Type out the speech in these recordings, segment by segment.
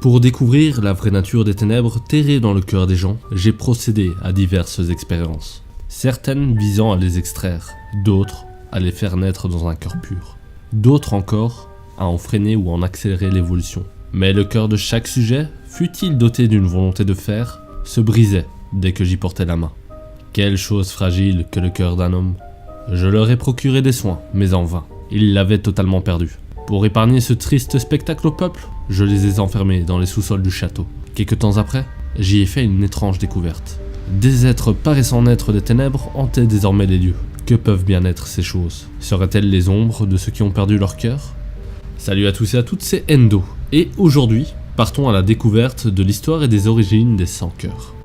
Pour découvrir la vraie nature des ténèbres terrées dans le cœur des gens, j'ai procédé à diverses expériences. Certaines visant à les extraire, d'autres à les faire naître dans un cœur pur, d'autres encore à en freiner ou en accélérer l'évolution. Mais le cœur de chaque sujet, fût-il doté d'une volonté de fer, se brisait dès que j'y portais la main. Quelle chose fragile que le cœur d'un homme. Je leur ai procuré des soins, mais en vain. Ils l'avaient totalement perdu. Pour épargner ce triste spectacle au peuple, je les ai enfermés dans les sous-sols du château. Quelque temps après, j'y ai fait une étrange découverte. Des êtres paraissant naître des ténèbres hantaient désormais les lieux. Que peuvent bien être ces choses? Seraient-elles les ombres de ceux qui ont perdu leur cœur? Salut à tous et à toutes, c'est Endo. Et aujourd'hui, partons à la découverte de l'histoire et des origines des sans-cœurs.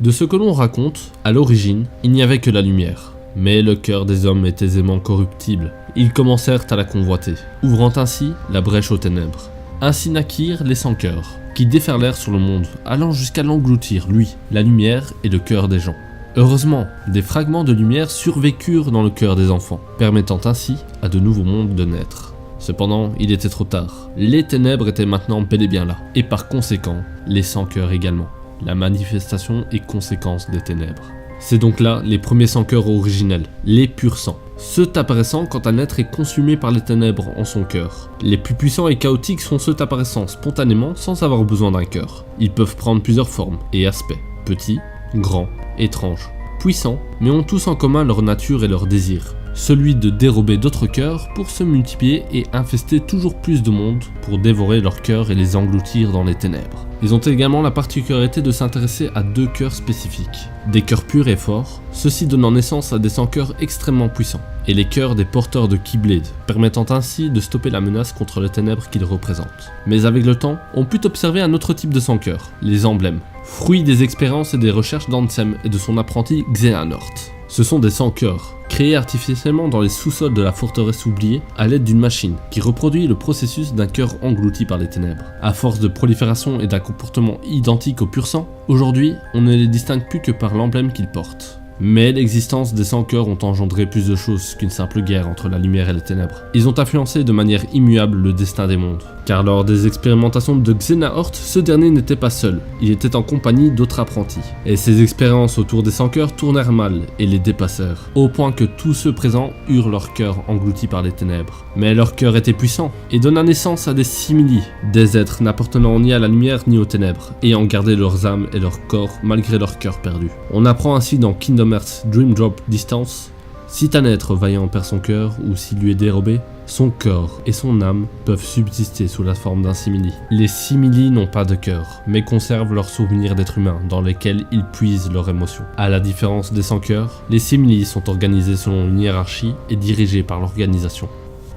De ce que l'on raconte, à l'origine, il n'y avait que la lumière. Mais le cœur des hommes est aisément corruptible. Ils commencèrent à la convoiter, ouvrant ainsi la brèche aux ténèbres. Ainsi naquirent les sans-cœurs, qui déferlèrent sur le monde, allant jusqu'à l'engloutir, lui, la lumière et le cœur des gens. Heureusement, des fragments de lumière survécurent dans le cœur des enfants, permettant ainsi à de nouveaux mondes de naître. Cependant, il était trop tard. Les ténèbres étaient maintenant bel et bien là, et par conséquent, les sans-cœurs également. La manifestation et conséquence des ténèbres. C'est donc là les premiers sans-cœurs originels, les purs sang. Ceux apparaissant quand un être est consumé par les ténèbres en son cœur. Les plus puissants et chaotiques sont ceux apparaissant spontanément sans avoir besoin d'un cœur. Ils peuvent prendre plusieurs formes et aspects, petits, grands, étranges, puissants, mais ont tous en commun leur nature et leur désir. Celui de dérober d'autres cœurs pour se multiplier et infester toujours plus de monde pour dévorer leurs cœurs et les engloutir dans les ténèbres. Ils ont également la particularité de s'intéresser à deux cœurs spécifiques. Des cœurs purs et forts, ceux-ci donnant naissance à des sans-cœurs extrêmement puissants, et les cœurs des porteurs de Keyblade, permettant ainsi de stopper la menace contre les ténèbres qu'ils représentent. Mais avec le temps, on put observer un autre type de sans-cœurs, les emblèmes, fruits des expériences et des recherches d'Ansem et de son apprenti Xehanort. Ce sont des sans-cœurs, créés artificiellement dans les sous-sols de la forteresse oubliée à l'aide d'une machine qui reproduit le processus d'un cœur englouti par les ténèbres. À force de prolifération et d'un comportement identique au pur sang, aujourd'hui, on ne les distingue plus que par l'emblème qu'ils portent. Mais l'existence des sans-cœurs ont engendré plus de choses qu'une simple guerre entre la lumière et les ténèbres. Ils ont influencé de manière immuable le destin des mondes. Car lors des expérimentations de Xehanort, ce dernier n'était pas seul, il était en compagnie d'autres apprentis. Et ces expériences autour des sans-cœurs tournèrent mal et les dépassèrent, au point que tous ceux présents eurent leur cœur englouti par les ténèbres. Mais leur cœur était puissant et donna naissance à des simili, des êtres n'appartenant ni à la lumière ni aux ténèbres, ayant gardé leurs âmes et leur corps malgré leur cœur perdu. On apprend ainsi dans Kingdom Hearts Dream Drop Distance: si un être vaillant perd son cœur ou s'il lui est dérobé, son corps et son âme peuvent subsister sous la forme d'un simili. Les simili n'ont pas de cœur, mais conservent leurs souvenirs d'êtres humains dans lesquels ils puisent leurs émotions. À la différence des sans-cœurs, les simili sont organisés selon une hiérarchie et dirigés par l'organisation.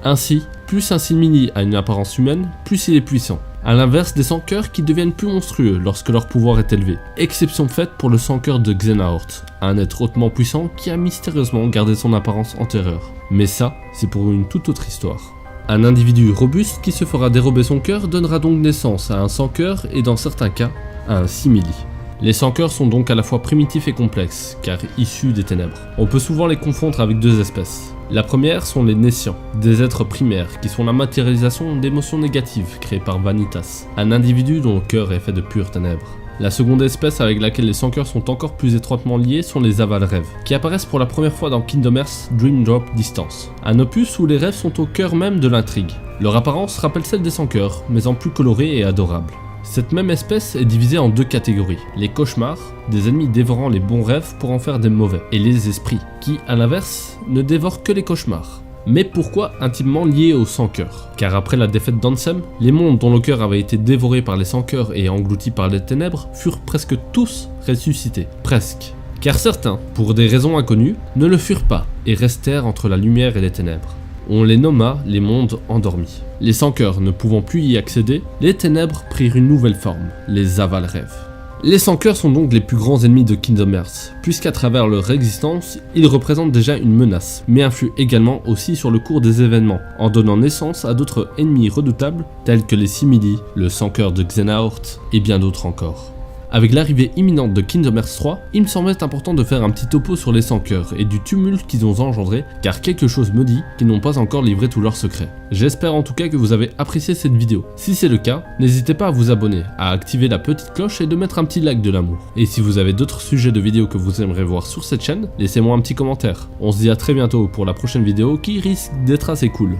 Ainsi, plus un simili a une apparence humaine, plus il est puissant. À l'inverse des sans-cœurs qui deviennent plus monstrueux lorsque leur pouvoir est élevé. Exception faite pour le sans-cœur de Xehanort, un être hautement puissant qui a mystérieusement gardé son apparence antérieure. Mais ça, c'est pour une toute autre histoire. Un individu robuste qui se fera dérober son cœur donnera donc naissance à un sans-cœur et dans certains cas, à un simili. Les sans-cœurs sont donc à la fois primitifs et complexes, car issus des ténèbres. On peut souvent les confondre avec deux espèces. La première sont les Nescients, des êtres primaires qui sont la matérialisation d'émotions négatives créées par Vanitas, un individu dont le cœur est fait de pures ténèbres. La seconde espèce avec laquelle les sans-cœurs sont encore plus étroitement liés sont les Aval-rêves, qui apparaissent pour la première fois dans Kingdom Hearts Dream Drop Distance, un opus où les rêves sont au cœur même de l'intrigue. Leur apparence rappelle celle des sans-cœurs, mais en plus colorée et adorable. Cette même espèce est divisée en deux catégories, les cauchemars, des ennemis dévorant les bons rêves pour en faire des mauvais, et les esprits, qui, à l'inverse, ne dévorent que les cauchemars. Mais pourquoi intimement liés aux sans-cœurs? Car après la défaite d'Ansem, les mondes dont le cœur avait été dévoré par les sans-cœurs et engloutis par les ténèbres furent presque tous ressuscités. Presque. Car certains, pour des raisons inconnues, ne le furent pas, et restèrent entre la lumière et les ténèbres. On les nomma les mondes endormis. Les sans-cœurs ne pouvant plus y accéder, les ténèbres prirent une nouvelle forme, les Aval-rêves. Les sans-cœurs sont donc les plus grands ennemis de Kingdom Hearts, puisqu'à travers leur existence, ils représentent déjà une menace, mais influent également aussi sur le cours des événements, en donnant naissance à d'autres ennemis redoutables, tels que les simili, le sans-cœur de Xehanort et bien d'autres encore. Avec l'arrivée imminente de Kingdom Hearts 3, il me semblait important de faire un petit topo sur les sans-cœurs et du tumulte qu'ils ont engendré, car quelque chose me dit qu'ils n'ont pas encore livré tous leurs secrets. J'espère en tout cas que vous avez apprécié cette vidéo. Si c'est le cas, n'hésitez pas à vous abonner, à activer la petite cloche et de mettre un petit like de l'amour. Et si vous avez d'autres sujets de vidéos que vous aimeriez voir sur cette chaîne, laissez-moi un petit commentaire. On se dit à très bientôt pour la prochaine vidéo qui risque d'être assez cool.